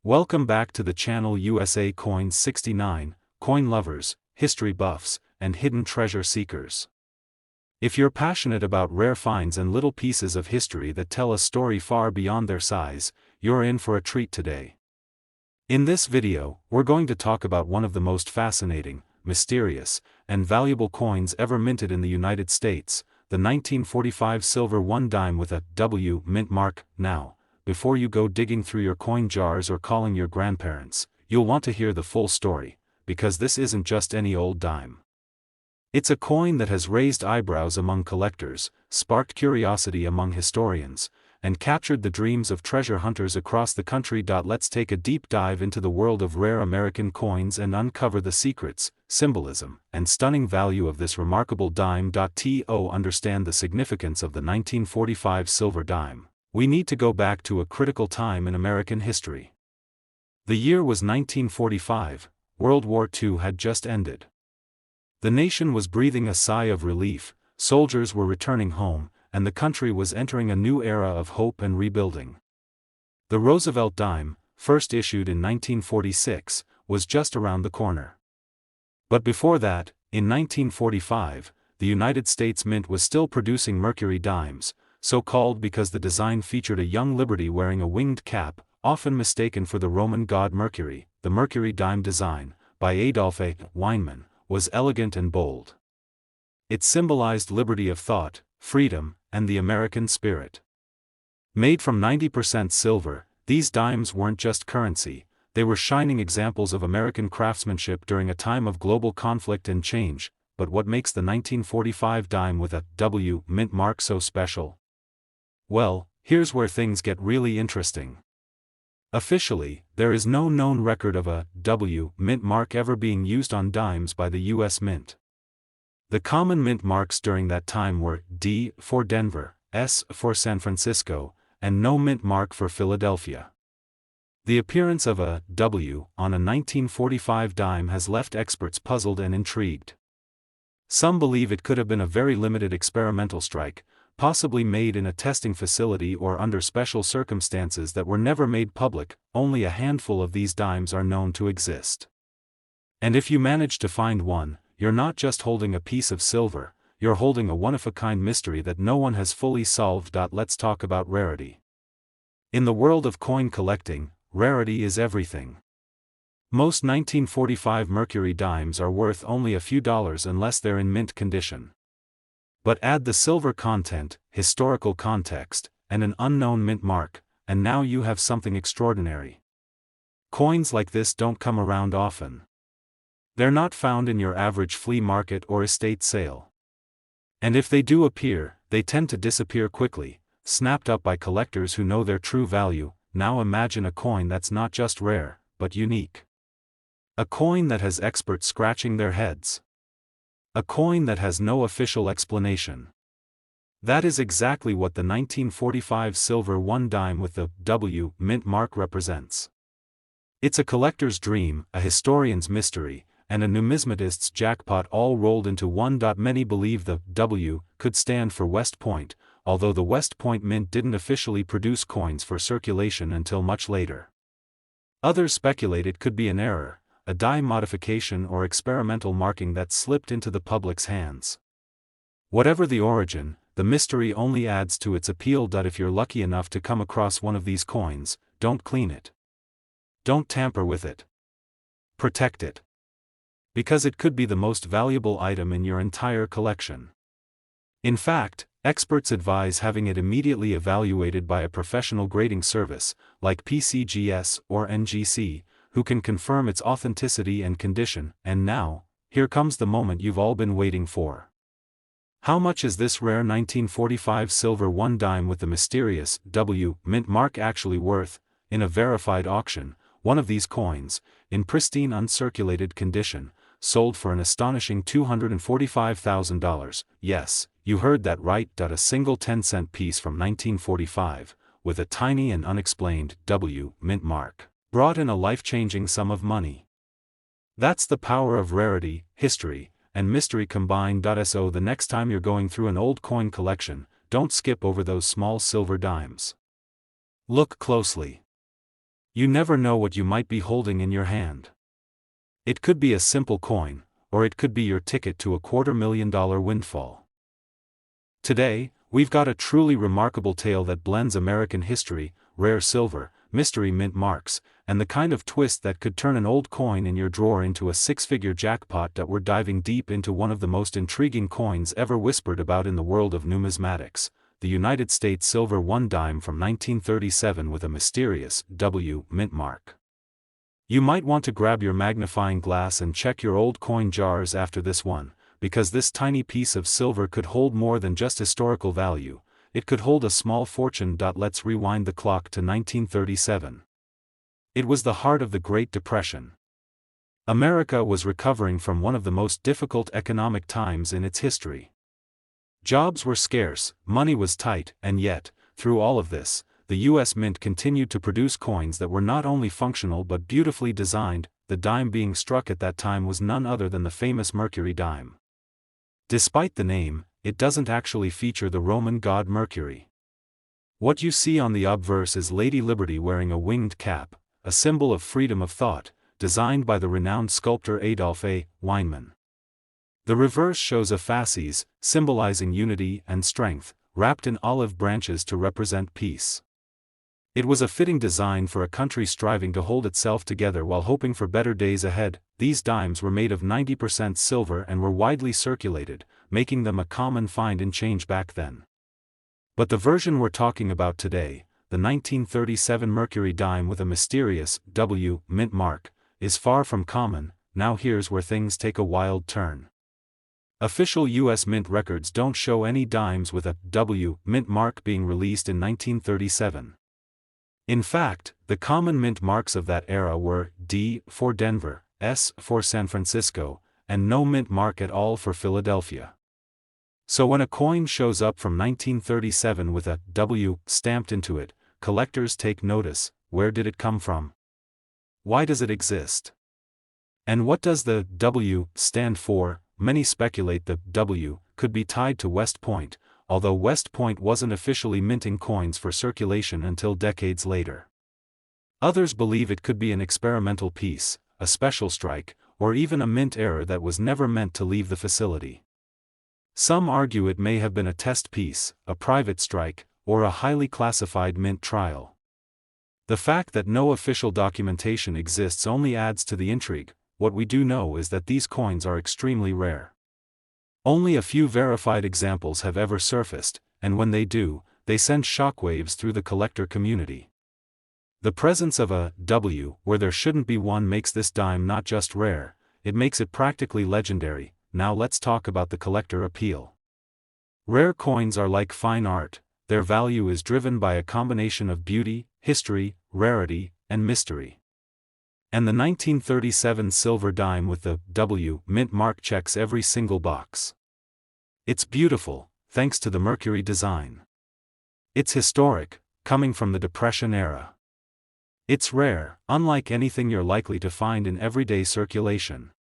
Welcome back to the channel USA Coins 69, coin lovers, history buffs, and hidden treasure seekers. If you're passionate about rare finds and little pieces of history that tell a story far beyond their size, you're in for a treat today. In this video, we're going to talk about one of the most fascinating, mysterious, and valuable coins ever minted in the United States, the 1945 silver 1 dime with a W mint mark. Now, before you go digging through your coin jars or calling your grandparents, you'll want to hear the full story, because this isn't just any old dime. It's a coin that has raised eyebrows among collectors, sparked curiosity among historians, and captured the dreams of treasure hunters across the country. Let's take a deep dive into the world of rare American coins and uncover the secrets, symbolism, and stunning value of this remarkable dime. To understand the significance of the 1945 silver dime, we need to go back to a critical time in American history. The year was 1945, World War II had just ended. The nation was breathing a sigh of relief, soldiers were returning home, and the country was entering a new era of hope and rebuilding. The Roosevelt dime, first issued in 1946, was just around the corner. But before that, in 1945, the United States Mint was still producing Mercury dimes, so called because the design featured a young liberty wearing a winged cap, often mistaken for the Roman god Mercury. The Mercury dime design, by Adolph A. Weinman, was elegant and bold. It symbolized liberty of thought, freedom, and the American spirit. Made from 90% silver, these dimes weren't just currency, they were shining examples of American craftsmanship during a time of global conflict and change. But what makes the 1945 dime with a W mint mark so special? Well, here's where things get really interesting. Officially, there is no known record of a W mint mark ever being used on dimes by the U.S. Mint. The common mint marks during that time were D for Denver, S for San Francisco, and no mint mark for Philadelphia. The appearance of a W on a 1945 dime has left experts puzzled and intrigued. Some believe it could have been a very limited experimental strike, possibly made in a testing facility or under special circumstances that were never made public. Only a handful of these dimes are known to exist. And if you manage to find one, you're not just holding a piece of silver, you're holding a one-of-a-kind mystery that no one has fully solved. Let's talk about rarity. In the world of coin collecting, rarity is everything. Most 1945 Mercury dimes are worth only a few dollars unless they're in mint condition. But add the silver content, historical context, and an unknown mint mark, and now you have something extraordinary. Coins like this don't come around often. They're not found in your average flea market or estate sale. And if they do appear, they tend to disappear quickly, snapped up by collectors who know their true value. Now imagine a coin that's not just rare, but unique. A coin that has experts scratching their heads. A coin that has no official explanation. That is exactly what the 1945 silver 1 dime with the W mint mark represents. It's a collector's dream, a historian's mystery, and a numismatist's jackpot all rolled into one. Many believe the W could stand for West Point, although the West Point Mint didn't officially produce coins for circulation until much later. Others speculate it could be an error, a die modification or experimental marking that slipped into the public's hands. Whatever the origin, the mystery only adds to its appeal. If you're lucky enough to come across one of these coins, don't clean it. Don't tamper with it. Protect it. Because it could be the most valuable item in your entire collection. In fact, experts advise having it immediately evaluated by a professional grading service, like PCGS or NGC, who can confirm its authenticity and condition. And now, here comes the moment you've all been waiting for. How much is this rare 1945 silver 1 dime with the mysterious W mint mark actually worth? In a verified auction, one of these coins, in pristine uncirculated condition, sold for an astonishing $245,000. Yes, you heard that right. A single 10-cent piece from 1945, with a tiny and unexplained W mint mark, brought in a life-changing sum of money. That's the power of rarity, history, and mystery combined. So the next time you're going through an old coin collection, don't skip over those small silver dimes. Look closely. You never know what you might be holding in your hand. It could be a simple coin, or it could be your ticket to a $250,000 windfall. Today, we've got a truly remarkable tale that blends American history, rare silver, mystery mint marks, and the kind of twist that could turn an old coin in your drawer into a six-figure jackpot. That we're diving deep into one of the most intriguing coins ever whispered about in the world of numismatics, the United States silver 1 dime from 1937 with a mysterious W mint mark. You might want to grab your magnifying glass and check your old coin jars after this one, because this tiny piece of silver could hold more than just historical value. It could hold a small fortune. Let's rewind the clock to 1937. It was the heart of the Great Depression. America was recovering from one of the most difficult economic times in its history. Jobs were scarce, money was tight, and yet, through all of this, the U.S. Mint continued to produce coins that were not only functional but beautifully designed. The dime being struck at that time was none other than the famous Mercury dime. Despite the name, it doesn't actually feature the Roman god Mercury. What you see on the obverse is Lady Liberty wearing a winged cap, a symbol of freedom of thought, designed by the renowned sculptor Adolf A. Weinman. The reverse shows a fasces, symbolizing unity and strength, wrapped in olive branches to represent peace. It was a fitting design for a country striving to hold itself together while hoping for better days ahead. These dimes were made of 90% silver and were widely circulated, making them a common find in change back then. But the version we're talking about today, the 1937 Mercury dime with a mysterious W mint mark, is far from common. Now here's where things take a wild turn. Official U.S. Mint records don't show any dimes with a W mint mark being released in 1937. In fact, the common mint marks of that era were D for Denver, S for San Francisco, and no mint mark at all for Philadelphia. So when a coin shows up from 1937 with a W stamped into it, collectors take notice. Where did it come from? Why does it exist? And what does the W stand for? Many speculate the W could be tied to West Point, although West Point wasn't officially minting coins for circulation until decades later. Others believe it could be an experimental piece, a special strike, or even a mint error that was never meant to leave the facility. Some argue it may have been a test piece, a private strike, or a highly classified mint trial. The fact that no official documentation exists only adds to the intrigue. What we do know is that these coins are extremely rare. Only a few verified examples have ever surfaced, and when they do, they send shockwaves through the collector community. The presence of a W where there shouldn't be one makes this dime not just rare, it makes it practically legendary. Now let's talk about the collector appeal. Rare coins are like fine art. Their value is driven by a combination of beauty, history, rarity, and mystery. And the 1937 silver dime with the W mint mark checks every single box. It's beautiful, thanks to the Mercury design. It's historic, coming from the Depression era. It's rare, unlike anything you're likely to find in everyday circulation.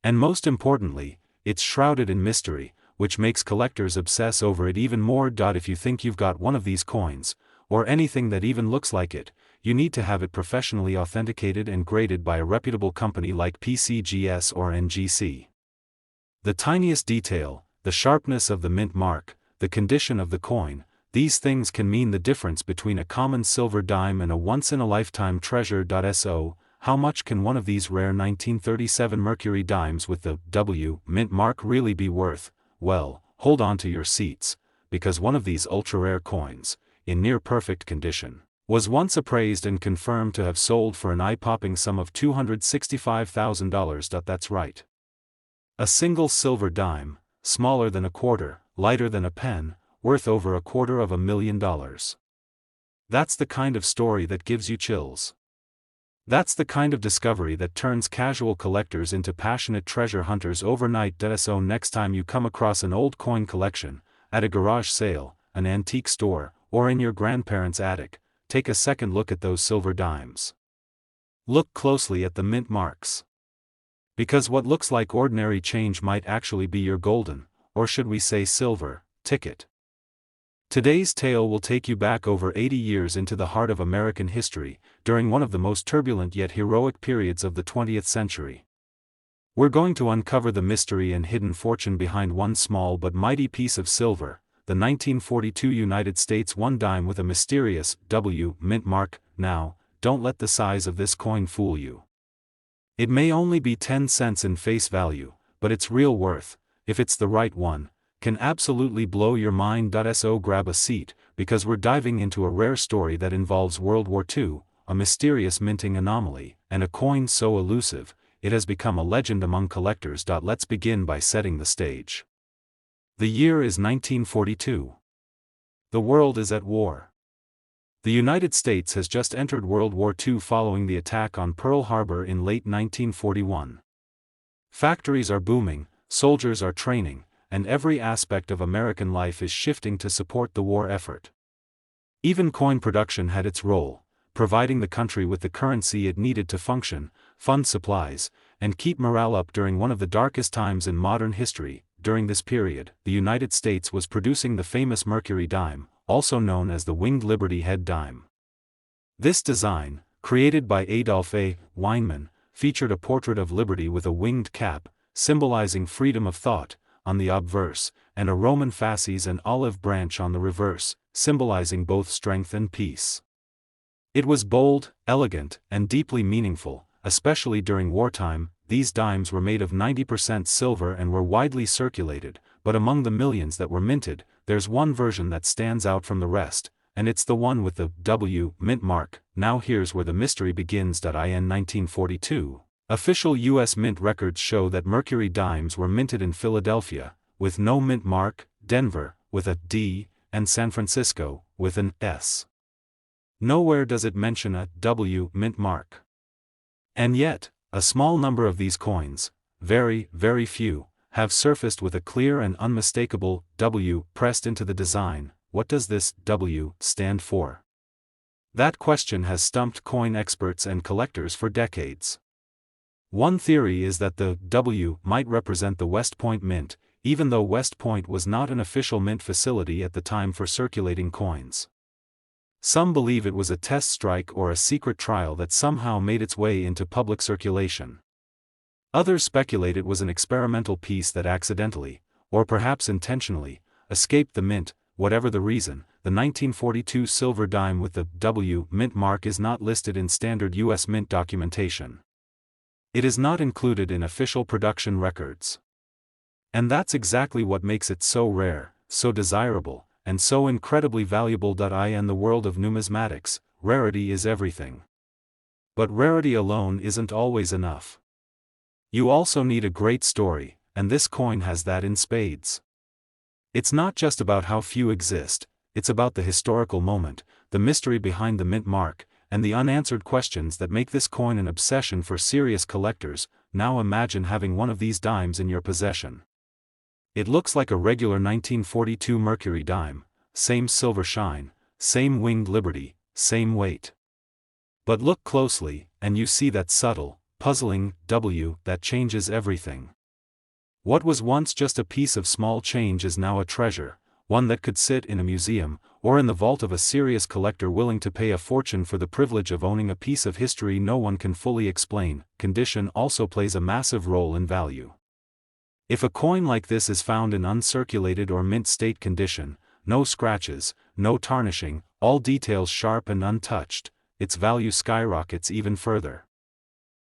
And most importantly, it's shrouded in mystery, which makes collectors obsess over it even more. If you think you've got one of these coins, or anything that even looks like it, you need to have it professionally authenticated and graded by a reputable company like PCGS or NGC. The tiniest detail, the sharpness of the mint mark, the condition of the coin, these things can mean the difference between a common silver dime and a once-in-a-lifetime treasure. So, how much can one of these rare 1937 Mercury dimes with the W mint mark really be worth? Well, hold on to your seats, because one of these ultra-rare coins, in near-perfect condition, was once appraised and confirmed to have sold for an eye-popping sum of $265,000. That's right. A single silver dime, smaller than a quarter, lighter than a pen, worth over $250,000. That's the kind of story that gives you chills. That's the kind of discovery that turns casual collectors into passionate treasure hunters overnight. So next time you come across an old coin collection, at a garage sale, an antique store, or in your grandparents' attic, take a second look at those silver dimes. Look closely at the mint marks. Because what looks like ordinary change might actually be your golden, or should we say silver, ticket. Today's tale will take you back over 80 years into the heart of American history, during one of the most turbulent yet heroic periods of the 20th century. We're going to uncover the mystery and hidden fortune behind one small but mighty piece of silver, the 1942 United States $1 with a mysterious W mint mark. Now, don't let the size of this coin fool you. It may only be 10 cents in face value, but its real worth, if it's the right one, can absolutely blow your mind. So grab a seat, because we're diving into a rare story that involves World War II, a mysterious minting anomaly, and a coin so elusive, it has become a legend among collectors. Let's begin by setting the stage. The year is 1942. The world is at war. The United States has just entered World War II following the attack on Pearl Harbor in late 1941. Factories are booming, soldiers are training, and every aspect of American life is shifting to support the war effort. Even coin production had its role, providing the country with the currency it needed to function, fund supplies, and keep morale up during one of the darkest times in modern history. During this period, the United States was producing the famous Mercury dime, also known as the Winged Liberty Head dime. This design, created by Adolph A. Weinman, featured a portrait of Liberty with a winged cap, symbolizing freedom of thought, on the obverse, and a Roman fasces and olive branch on the reverse, symbolizing both strength and peace. It was bold, elegant, and deeply meaningful, especially during wartime. These dimes were made of 90% silver and were widely circulated, but among the millions that were minted, there's one version that stands out from the rest, and it's the one with the W mint mark. Now here's where the mystery begins. In 1942, official U.S. mint records show that Mercury dimes were minted in Philadelphia, with no mint mark, Denver, with a D, and San Francisco, with an S. Nowhere does it mention a W mint mark. And yet, a small number of these coins, very, very few, have surfaced with a clear and unmistakable W pressed into the design. What does this W stand for? That question has stumped coin experts and collectors for decades. One theory is that the W might represent the West Point Mint, even though West Point was not an official mint facility at the time for circulating coins. Some believe it was a test strike or a secret trial that somehow made its way into public circulation. Others speculate it was an experimental piece that accidentally, or perhaps intentionally, escaped the mint. Whatever the reason, the 1942 silver dime with the W mint mark is not listed in standard U.S. mint documentation. It is not included in official production records. And that's exactly what makes it so rare, so desirable, and so incredibly valuable. In the world of numismatics, rarity is everything. But rarity alone isn't always enough. You also need a great story, and this coin has that in spades. It's not just about how few exist, it's about the historical moment, the mystery behind the mint mark, and the unanswered questions that make this coin an obsession for serious collectors. Now imagine having one of these dimes in your possession. It looks like a regular 1942 Mercury dime, same silver shine, same Winged Liberty, same weight. But look closely, and you see that subtle, puzzling W that changes everything. What was once just a piece of small change is now a treasure, one that could sit in a museum, or in the vault of a serious collector willing to pay a fortune for the privilege of owning a piece of history no one can fully explain. Condition also plays a massive role in value. If a coin like this is found in uncirculated or mint state condition, no scratches, no tarnishing, all details sharp and untouched, its value skyrockets even further.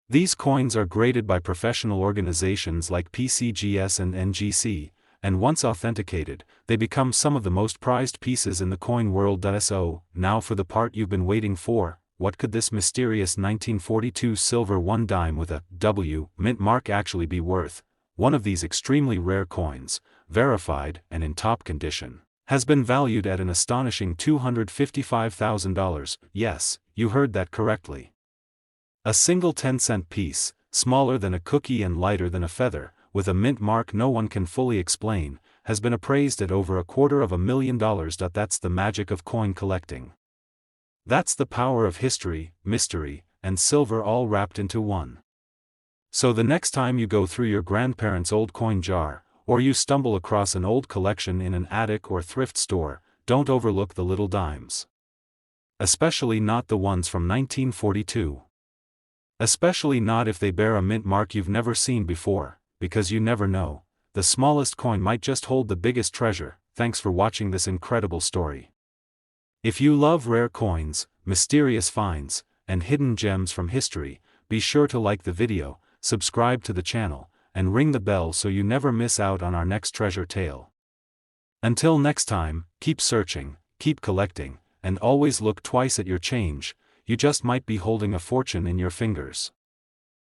These coins are graded by professional organizations like PCGS and NGC, and once authenticated, they become some of the most prized pieces in the coin world. So, now for the part you've been waiting for. What could this mysterious 1942 silver $1 with a W mint mark actually be worth? One of these extremely rare coins, verified and in top condition, has been valued at an astonishing $255,000. Yes, you heard that correctly. A single 10-cent piece, smaller than a cookie and lighter than a feather, with a mint mark no one can fully explain, has been appraised at over $250,000. That's the magic of coin collecting. That's the power of history, mystery, and silver all wrapped into one. So the next time you go through your grandparents' old coin jar, or you stumble across an old collection in an attic or thrift store, don't overlook the little dimes. Especially not the ones from 1942. Especially not if they bear a mint mark you've never seen before, because you never know, the smallest coin might just hold the biggest treasure. Thanks for watching this incredible story. If you love rare coins, mysterious finds, and hidden gems from history, be sure to like the video, subscribe to the channel, and ring the bell so you never miss out on our next treasure tale. Until next time, keep searching, keep collecting, and always look twice at your change. You just might be holding a fortune in your fingers.